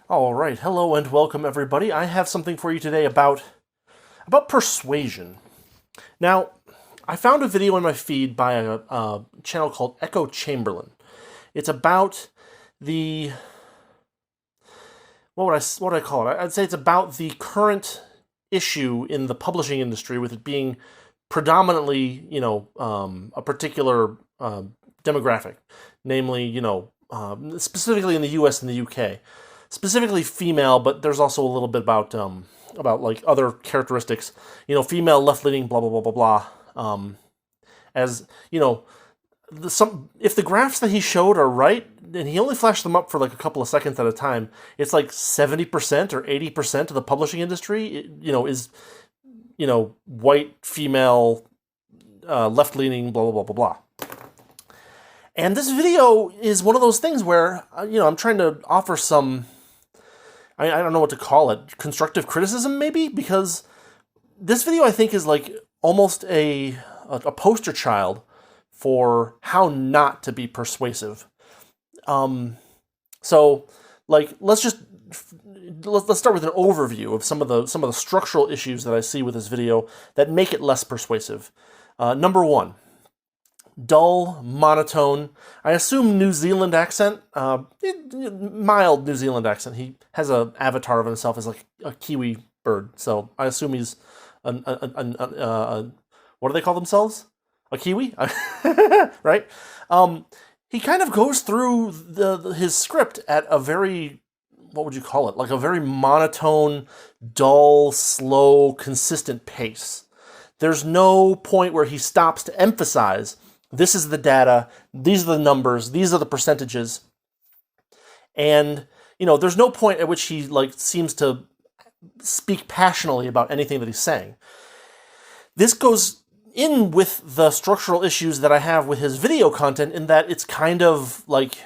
All right, hello and welcome everybody. I have something for you today about persuasion. Now, I found a video in my feed by a channel called Echo Chamberlain. It's about the what would I call it? I'd say it's about the current issue in the publishing industry with it being predominantly, a particular demographic, namely, specifically in the U.S. and the U.K. Specifically female, but there's also a little bit about like other characteristics. Female, left leaning, blah blah blah blah blah. As you know, if the graphs that he showed are right, and he only flashed them up for like a couple of seconds at a time, it's like 70% or 80% of the publishing industry, is white, female, left leaning, blah blah blah blah blah. And this video is one of those things where I'm trying to offer some. I don't know what to call it, constructive criticism maybe, because this video I think is like almost a poster child for how not to be persuasive. So like let's start with an overview of some of the structural issues that I see with this video that make it less persuasive. Number one, dull, monotone, I assume New Zealand accent, mild New Zealand accent. He has an avatar of himself as like a kiwi bird, so I assume he's what do they call themselves? A kiwi, right? He kind of goes through his script at a very, what would you call it? Like a very monotone, dull, slow, consistent pace. There's no point where he stops to emphasize this is the data, these are the numbers, these are the percentages. And, there's no point at which he seems to speak passionately about anything that he's saying. This goes in with the structural issues that I have with his video content in that it's kind of like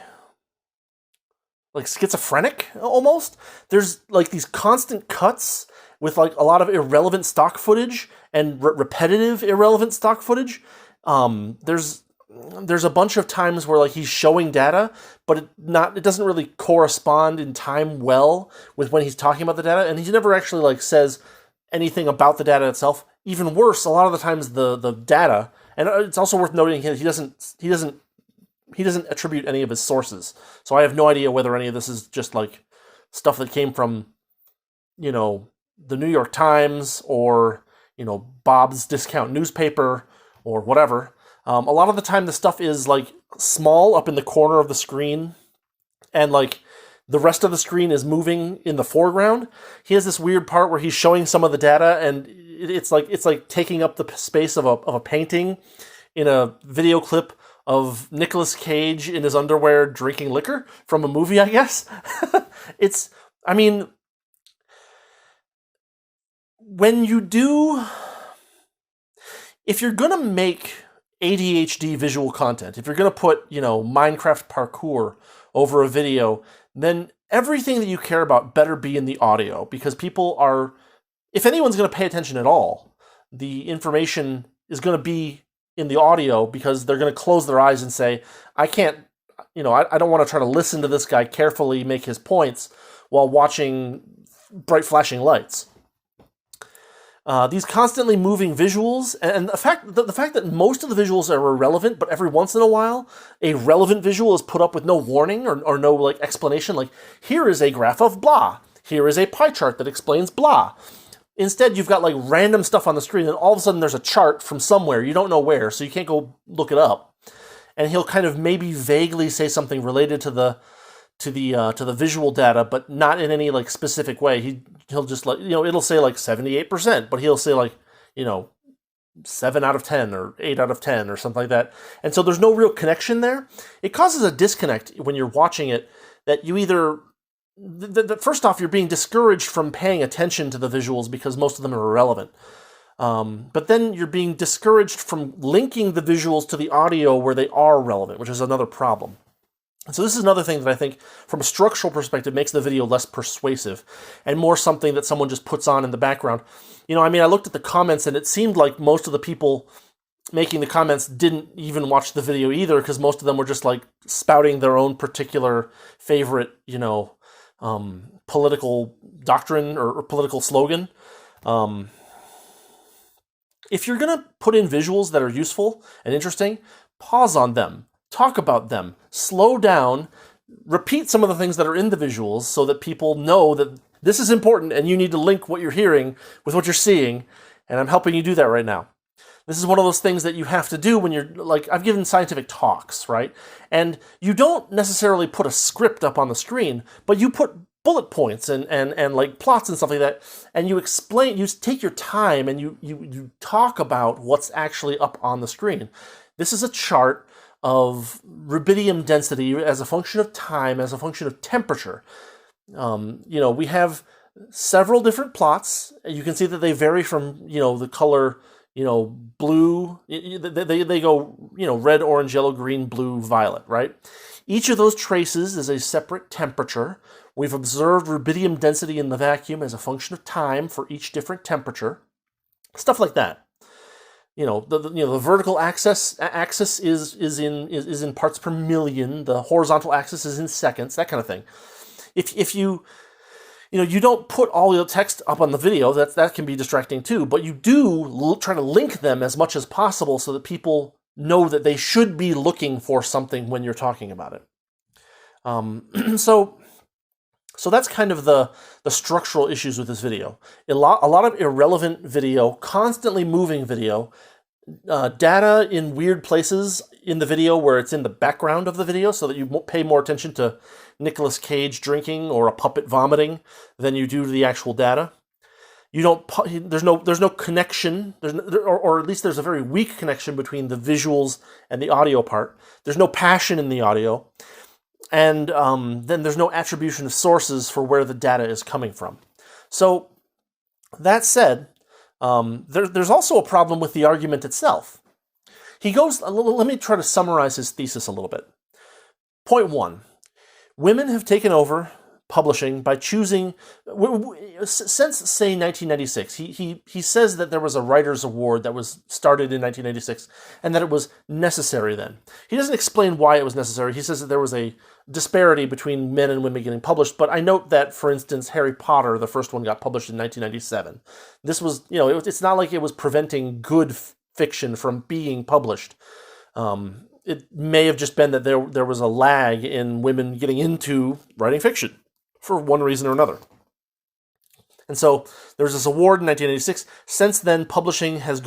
schizophrenic almost. There's like these constant cuts with like a lot of irrelevant stock footage and repetitive irrelevant stock footage. There's a bunch of times where like he's showing data, but it doesn't really correspond in time well with when he's talking about the data, and he never actually like says anything about the data itself. Even worse, a lot of the times the data, and it's also worth noting he doesn't attribute any of his sources. So I have no idea whether any of this is just like stuff that came from the New York Times or Bob's Discount newspaper or whatever. A lot of the time the stuff is like small up in the corner of the screen, and like the rest of the screen is moving in the foreground. He has this weird part where he's showing some of the data, and it's like taking up the space of a painting in a video clip of Nicolas Cage in his underwear drinking liquor from a movie, I guess. If you're gonna make ADHD visual content, if you're going to put, Minecraft parkour over a video, then everything that you care about better be in the audio, because if anyone's going to pay attention at all, the information is going to be in the audio, because they're going to close their eyes and say, I can't, I don't want to try to listen to this guy carefully make his points while watching bright flashing lights. These constantly moving visuals, and the fact that most of the visuals are irrelevant, but every once in a while, a relevant visual is put up with no warning or no like explanation, like, here is a graph of blah, here is a pie chart that explains blah. Instead, you've got like random stuff on the screen, and all of a sudden there's a chart from somewhere, you don't know where, so you can't go look it up. And he'll kind of maybe vaguely say something related to the visual data, but not in any like specific way. He'll just like, it'll say like 78%, but he'll say like, 7 out of 10 or 8 out of 10 or something like that. And so there's no real connection there. It causes a disconnect when you're watching it, that you either, first off, you're being discouraged from paying attention to the visuals because most of them are irrelevant. But then you're being discouraged from linking the visuals to the audio where they are relevant, which is another problem. So this is another thing that I think, from a structural perspective, makes the video less persuasive and more something that someone just puts on in the background. I looked at the comments, and it seemed like most of the people making the comments didn't even watch the video either, because most of them were just like spouting their own particular favorite, political doctrine or political slogan. If you're going to put in visuals that are useful and interesting, pause on them, talk about them, slow down, repeat some of the things that are in the visuals so that people know that this is important and you need to link what you're hearing with what you're seeing, and I'm helping you do that right now. This is one of those things that you have to do when you're, like, I've given scientific talks, right? And you don't necessarily put a script up on the screen, but you put bullet points and like plots and stuff like that, and you explain, you take your time and you talk about what's actually up on the screen. This is a chart of rubidium density as a function of time, as a function of temperature. We have several different plots. You can see that they vary from, the color, blue, they go, red, orange, yellow, green, blue, violet, right? Each of those traces is a separate temperature. We've observed rubidium density in the vacuum as a function of time for each different temperature. Stuff like that. The vertical axis is in parts per million. The horizontal axis is in seconds. That kind of thing. If you don't put all the text up on the video, that can be distracting too. But you do try to link them as much as possible so that people know that they should be looking for something when you're talking about it. So that's kind of the structural issues with this video. A lot of irrelevant video, constantly moving video, data in weird places in the video where it's in the background of the video so that you pay more attention to Nicolas Cage drinking or a puppet vomiting than you do to the actual data. There's no connection, or at least there's a very weak connection between the visuals and the audio part. There's no passion in the audio. And then there's no attribution of sources for where the data is coming from. So that said, there's also a problem with the argument itself. Let me try to summarize his thesis a little bit. Point 1, women have taken over publishing by choosing, since, say, 1996. He says that there was a writer's award that was started in 1996 and that it was necessary then. He doesn't explain why it was necessary. He says that there was a disparity between men and women getting published, but I note that, for instance, Harry Potter, the first one, got published in 1997. This was, it's not like it was preventing good fiction from being published. It may have just been that there was a lag in women getting into writing fiction for one reason or another. And so there was this award in 1986. Since then, publishing has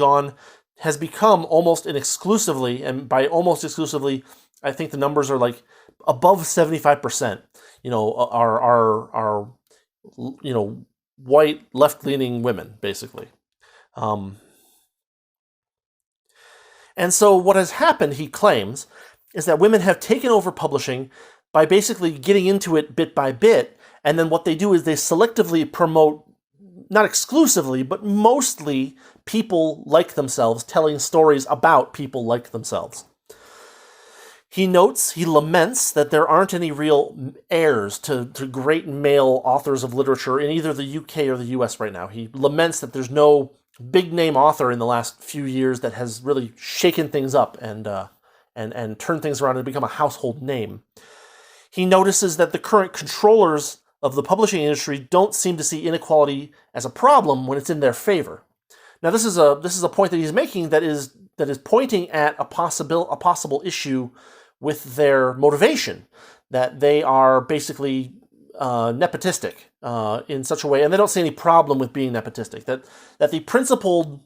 become almost exclusively, and by almost exclusively, I think the numbers are like above 75%, are white, left-leaning women, basically. And so what has happened, he claims, is that women have taken over publishing by basically getting into it bit by bit, and then what they do is they selectively promote, not exclusively, but mostly people like themselves, telling stories about people like themselves. He laments that there aren't any real heirs to great male authors of literature in either the UK or the US right now. He laments that there's no big-name author in the last few years that has really shaken things up and turned things around and become a household name. He notices that the current controllers of the publishing industry don't seem to see inequality as a problem when it's in their favor. Now, this is a point that he's making that is pointing at a possible issue with their motivation, that they are basically nepotistic in such a way, and they don't see any problem with being nepotistic. That the principled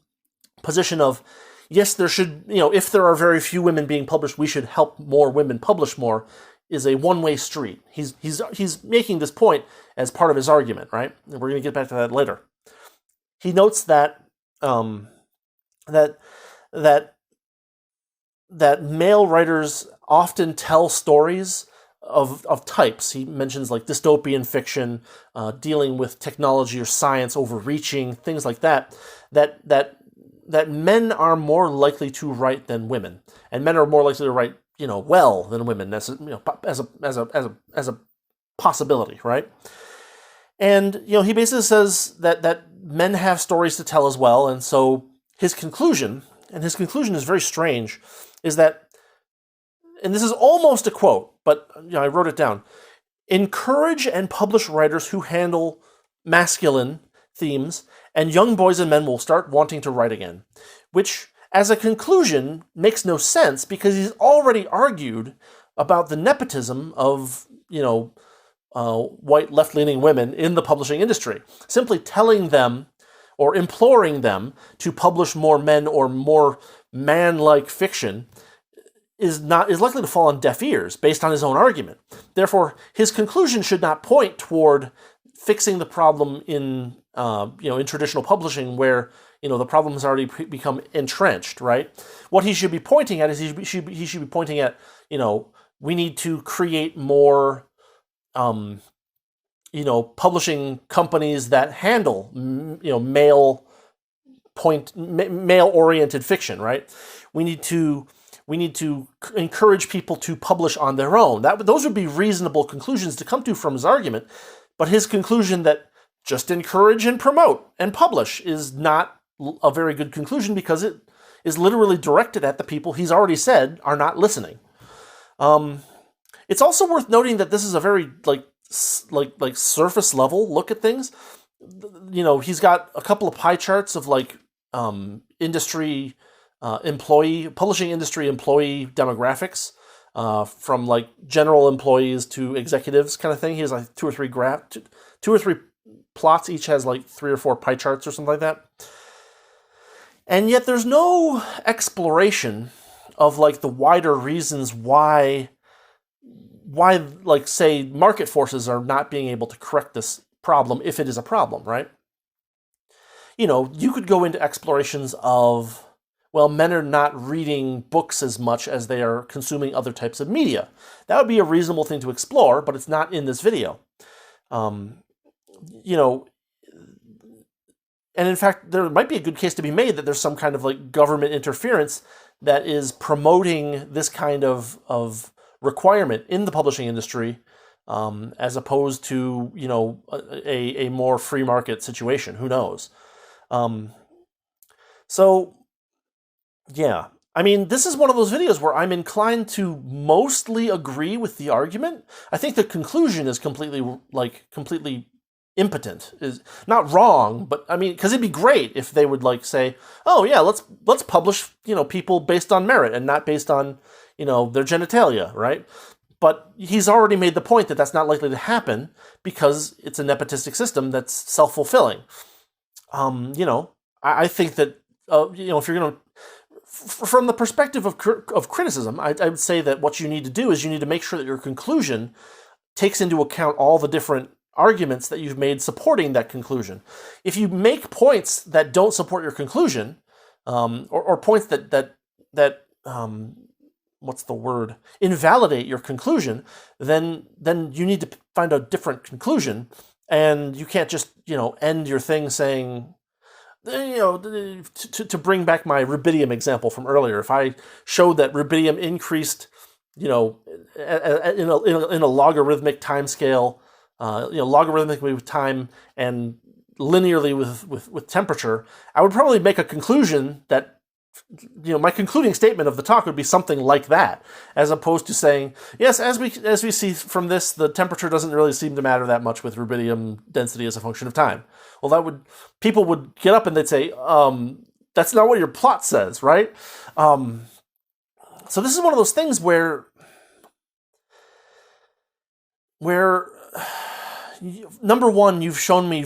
position of, yes, there should, if there are very few women being published, we should help more women publish more, is a one-way street. He's making this point as part of his argument, right? And we're going to get back to that later. He notes that that male writers often tell stories of types. He mentions like dystopian fiction, dealing with technology or science overreaching, things like that. That men are more likely to write than women, and men are more likely to write well than women, as a possibility, right? And he basically says that men have stories to tell as well, and so his conclusion is very strange, is that, and this is almost a quote, but I wrote it down. encourage and publish writers who handle masculine themes, and young boys and men will start wanting to write again. Which, as a conclusion, makes no sense because he's already argued about the nepotism of, white left-leaning women in the publishing industry. Simply telling them or imploring them to publish more men or more man-like fiction is likely to fall on deaf ears based on his own argument. Therefore, his conclusion should not point toward fixing the problem in traditional publishing where the problem has already become entrenched, right? What he should be pointing at is he should be pointing at, we need to create more publishing companies that handle male-oriented fiction, right? We need to encourage people to publish on their own. Those would be reasonable conclusions to come to from his argument. But his conclusion that just encourage and promote and publish is not a very good conclusion because it is literally directed at the people he's already said are not listening. It's also worth noting that this is a very surface level look at things. He's got a couple of pie charts of publishing industry employee demographics, from general employees to executives kind of thing. He has two or three plots, each has 3 or 4 pie charts or something like that. And yet there's no exploration of the wider reasons why say market forces are not being able to correct this problem if it is a problem, right? You could go into explorations of, well, men are not reading books as much as they are consuming other types of media. That would be a reasonable thing to explore, but it's not in this video. And in fact, there might be a good case to be made that there's some kind of government interference that is promoting this kind of requirement in the publishing industry, as opposed to, a more free market situation. Who knows? Yeah. I mean, this is one of those videos where I'm inclined to mostly agree with the argument. I think the conclusion is completely impotent. Is not wrong, but I mean, because it'd be great if they would say, oh yeah, let's publish, people based on merit and not based on, their genitalia, right? But he's already made the point that that's not likely to happen because it's a nepotistic system that's self-fulfilling. I think that, if you're going to, from the perspective of criticism, I would say that what you need to do is you need to make sure that your conclusion takes into account all the different arguments that you've made supporting that conclusion. If you make points that don't support your conclusion, or points that invalidate your conclusion, then you need to find a different conclusion, and you can't just end your thing saying, to bring back my rubidium example from earlier. If I showed that rubidium increased, in a logarithmic time scale, logarithmically with time and linearly with temperature, I would probably make a conclusion that, my concluding statement of the talk would be something like that, as opposed to saying, yes, as we see from this, the temperature doesn't really seem to matter that much with rubidium density as a function of time. Well, people would get up and they'd say, that's not what your plot says, right? So this is one of those things where number one, you've shown me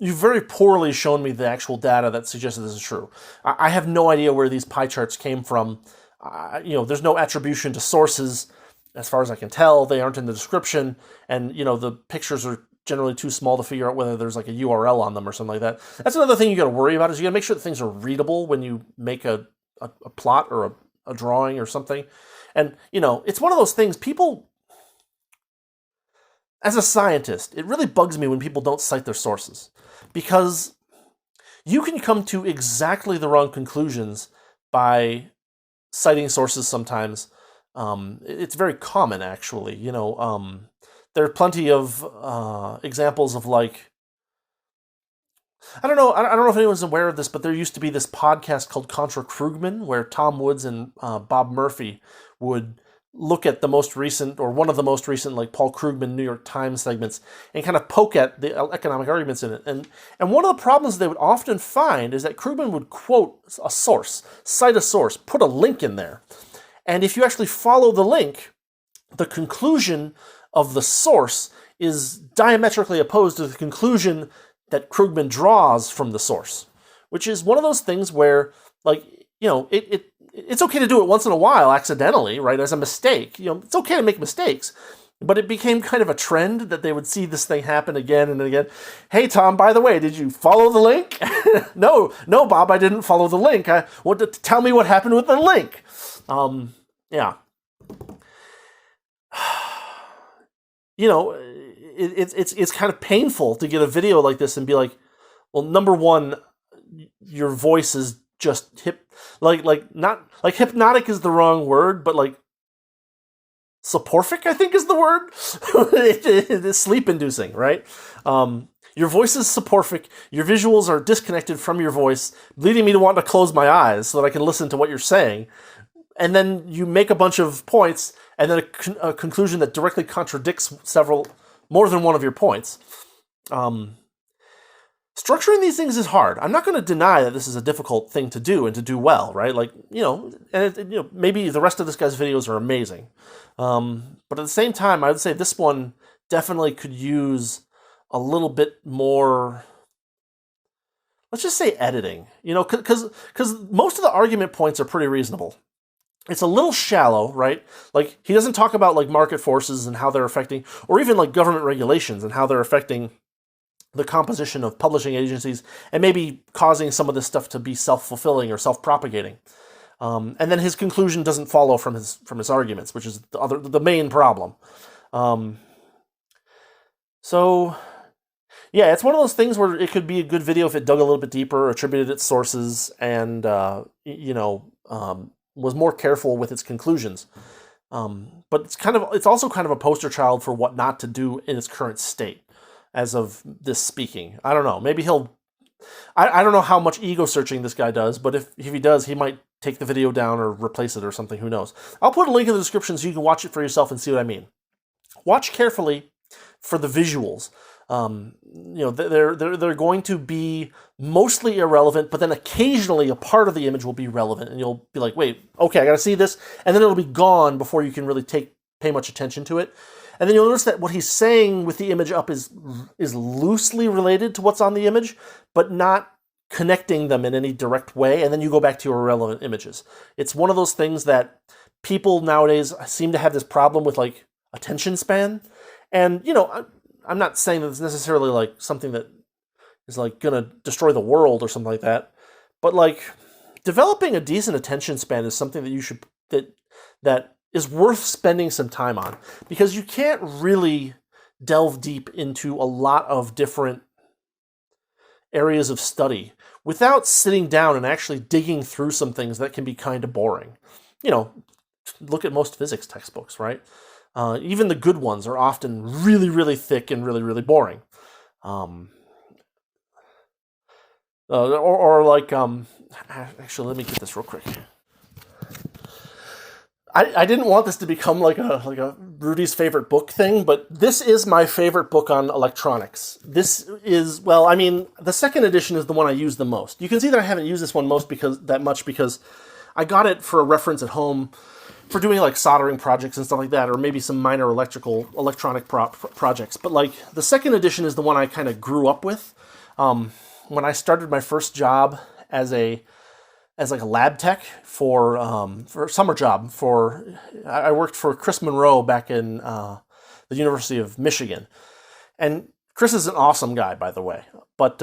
you've very poorly shown me the actual data that suggests this is true. I have no idea where these pie charts came from. There's no attribution to sources, as far as I can tell. They aren't in the description, and the pictures are generally too small to figure out whether there's a URL on them or something like that. That's another thing you got to worry about, is you got to make sure that things are readable when you make a plot or a drawing or something. And it's one of those things. People, as a scientist, it really bugs me when people don't cite their sources, because you can come to exactly the wrong conclusions by citing sources sometimes. It's very common, actually. There are plenty of examples of I don't know if anyone's aware of this, but there used to be this podcast called Contra Krugman, where Tom Woods and Bob Murphy would look at the most recent, or one of the most recent, like Paul Krugman New York Times segments, and kind of poke at the economic arguments in it. And one of the problems they would often find is that Krugman would quote a source, cite a source, put a link in there. And if you actually follow the link, the conclusion of the source is diametrically opposed to the conclusion that Krugman draws from the source, which is one of those things where, like, it's okay to do it once in a while accidentally, right, as a mistake. It's okay to make mistakes, but it became kind of a trend that they would see this thing happen again and again. Hey, Tom, by the way, did you follow the link? No, Bob, I didn't follow the link. Tell me what happened with the link. Yeah. It's kind of painful to get a video like this and be like, well, number one, your voice is just not like hypnotic is the wrong word, but like soporific, I think, is the word. It's sleep inducing, right? Your voice is soporific. Your visuals are disconnected from your voice, leading me to want to close my eyes so that I can listen to what you're saying. And then you make a bunch of points, and then a conclusion that directly contradicts more than one of your points. Structuring these things is hard. I'm not going to deny that this is a difficult thing to do and to do well, right? Like, maybe the rest of this guy's videos are amazing. But at the same time, I would say this one definitely could use a little bit more, let's just say, editing, because most of the argument points are pretty reasonable. It's a little shallow, right? Like, he doesn't talk about, like, market forces and how they're affecting, or even, like, government regulations and how they're affecting the composition of publishing agencies and maybe causing some of this stuff to be self-fulfilling or self-propagating. And then his conclusion doesn't follow from his arguments, which is the main problem. So, yeah, it's one of those things where it could be a good video if it dug a little bit deeper, attributed its sources, and, was more careful with its conclusions. But it's also kind of a poster child for what not to do in its current state as of this speaking. I don't know. Maybe I don't know how much ego searching this guy does, but if he does, he might take the video down or replace it or something. Who knows? I'll put a link in the description so you can watch it for yourself and see what I mean. Watch carefully for the visuals. They're going to be mostly irrelevant, but then occasionally a part of the image will be relevant, and you'll be like, wait, okay, I gotta see this, and then it'll be gone before you can really pay much attention to it. And then you'll notice that what he's saying with the image up is loosely related to what's on the image, but not connecting them in any direct way, and then you go back to your irrelevant images. It's one of those things that people nowadays seem to have this problem with, like, attention span. And, I'm not saying that it's necessarily, like, something that is, like, gonna destroy the world or something like that, but, like, developing a decent attention span is something that is worth spending some time on, because you can't really delve deep into a lot of different areas of study without sitting down and actually digging through some things that can be kind of boring. Look at most physics textbooks, right? Even the good ones are often really, really thick and really, really boring. Actually, let me get this real quick. I didn't want this to become like a Rudy's favorite book thing, but this is my favorite book on electronics. This is, the second edition is the one I use the most. You can see that I haven't used this one because I got it for a reference at home for doing, like, soldering projects and stuff like that, or maybe some minor electronic projects. But, like, the second edition is the one I kind of grew up with. When I started my first job as a lab tech for a summer job I worked for Chris Monroe back in the University of Michigan. And Chris is an awesome guy, by the way. But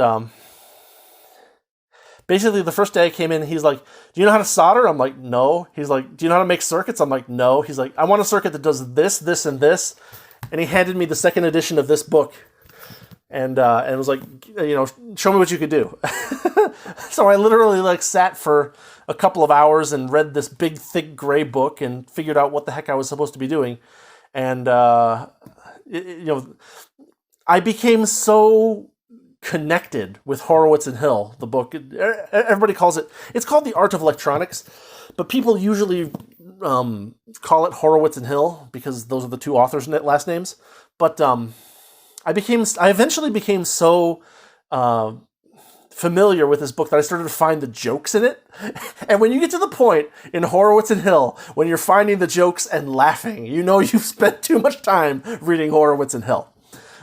basically, the first day I came in, he's like, do you know how to solder? I'm like, no. He's like, do you know how to make circuits? I'm like, no. He's like, I want a circuit that does this, this, and this. And he handed me the second edition of this book. And was like, show me what you could do. So I literally, sat for a couple of hours and read this big, thick, gray book and figured out what the heck I was supposed to be doing. And, I became so connected with Horowitz and Hill, the book. Everybody calls it's called The Art of Electronics, but people usually call it Horowitz and Hill because those are the two authors' last names. But I eventually became so familiar with this book that I started to find the jokes in it. And when you get to the point in Horowitz and Hill when you're finding the jokes and laughing, you know you've spent too much time reading Horowitz and Hill.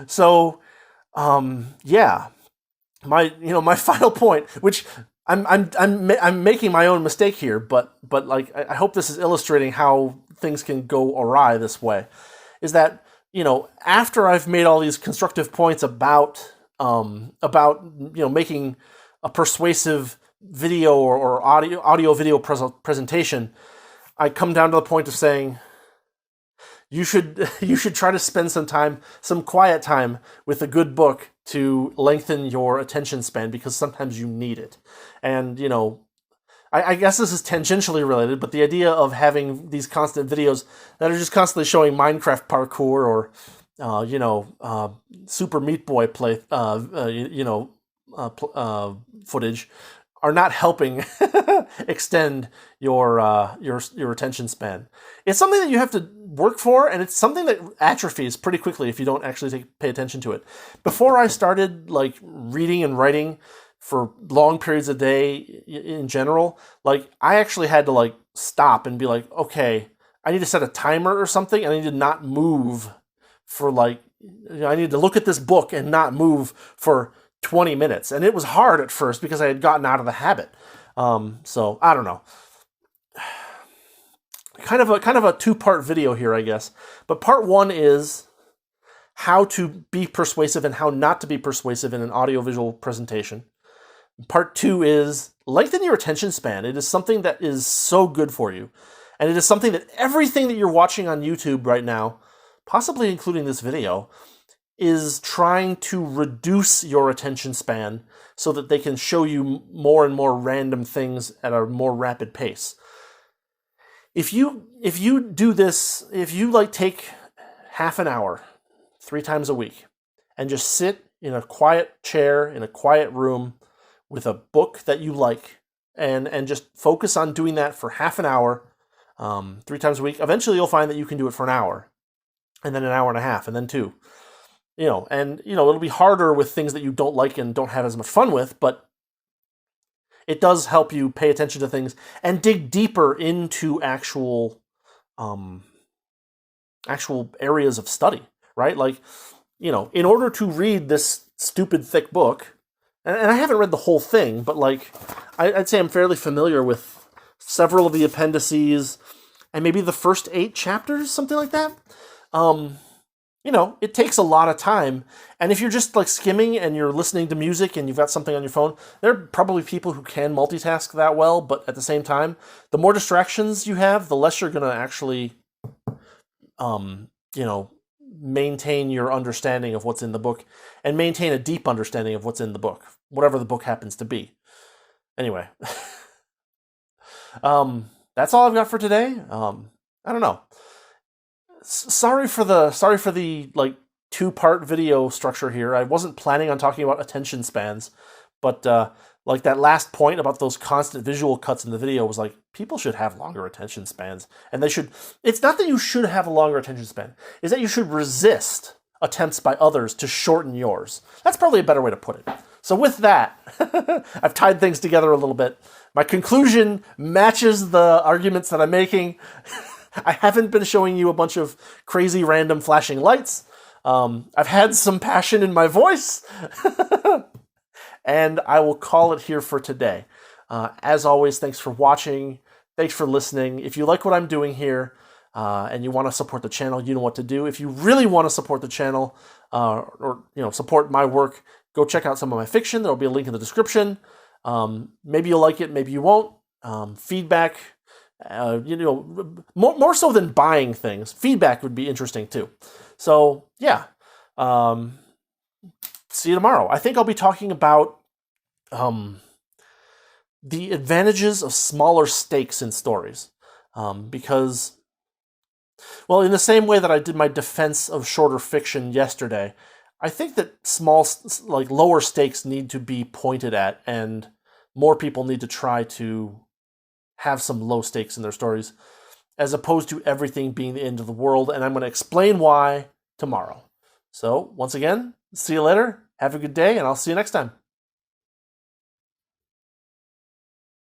So, yeah, my final point, which I'm making my own mistake here, but like I hope this is illustrating how things can go awry this way, is that after I've made all these constructive points about making a persuasive video or audio video presentation, I come down to the point of saying you should try to spend some quiet time with a good book to lengthen your attention span, because sometimes you need it. And I guess this is tangentially related, but the idea of having these constant videos that are just constantly showing Minecraft parkour or Super Meat Boy play footage are not helping extend your attention span. It's something that you have to work for, and it's something that atrophies pretty quickly if you don't actually pay attention to it. Before I started reading and writing for long periods of day in general, I actually had to stop and be like, okay, I need to set a timer or something, and I need to not move for I need to look at this book and not move for 20 minutes. And it was hard at first because I had gotten out of the habit. So I don't know. Kind of a two-part video here, I guess. But part one is how to be persuasive and how not to be persuasive in an audiovisual presentation. Part two is lengthen your attention span. It is something that is so good for you. And it is something that everything that you're watching on YouTube right now, possibly including this video, is trying to reduce your attention span so that they can show you more and more random things at a more rapid pace. If you do this, if you take half an hour 3 times a week and just sit in a quiet chair in a quiet room with a book that you like and just focus on doing that for half an hour 3 times a week, eventually you'll find that you can do it for an hour, and then an hour and a half, and then 2. It'll be harder with things that you don't like and don't have as much fun with, but it does help you pay attention to things and dig deeper into actual areas of study, right? In order to read this stupid thick book, and I haven't read the whole thing, but I'd say I'm fairly familiar with several of the appendices and maybe the first 8 chapters, something like that. It takes a lot of time. And if you're just skimming and you're listening to music and you've got something on your phone, there are probably people who can multitask that well, but at the same time, the more distractions you have, the less you're going to actually, maintain your understanding of what's in the book and maintain a deep understanding of what's in the book, whatever the book happens to be. Anyway, that's all I've got for today. I don't know. Sorry for the 2-part video structure here. I wasn't planning on talking about attention spans, but that last point about those constant visual cuts in the video was people should have longer attention spans, and it's not that you should have a longer attention span, is that you should resist attempts by others to shorten yours. That's probably a better way to put it. So with that, I've tied things together a little bit. My conclusion matches the arguments that I'm making. I haven't been showing you a bunch of crazy random flashing lights. I've had some passion in my voice. And I will call it here for today. As always, thanks for watching. Thanks for listening. If you like what I'm doing here and you want to support the channel, you know what to do. If you really want to support the channel or support my work, go check out some of my fiction. There will be a link in the description. Maybe you'll like it, maybe you won't. Feedback. More so than buying things, feedback would be interesting too. So yeah, see you tomorrow. I think I'll be talking about the advantages of smaller stakes in stories, because, well, in the same way that I did my defense of shorter fiction yesterday, I think that lower stakes need to be pointed at, and more people need to try to have some low stakes in their stories. as opposed to everything being the end of the world. And I'm going to explain why tomorrow. So once again, see you later. Have a good day, and I'll see you next time.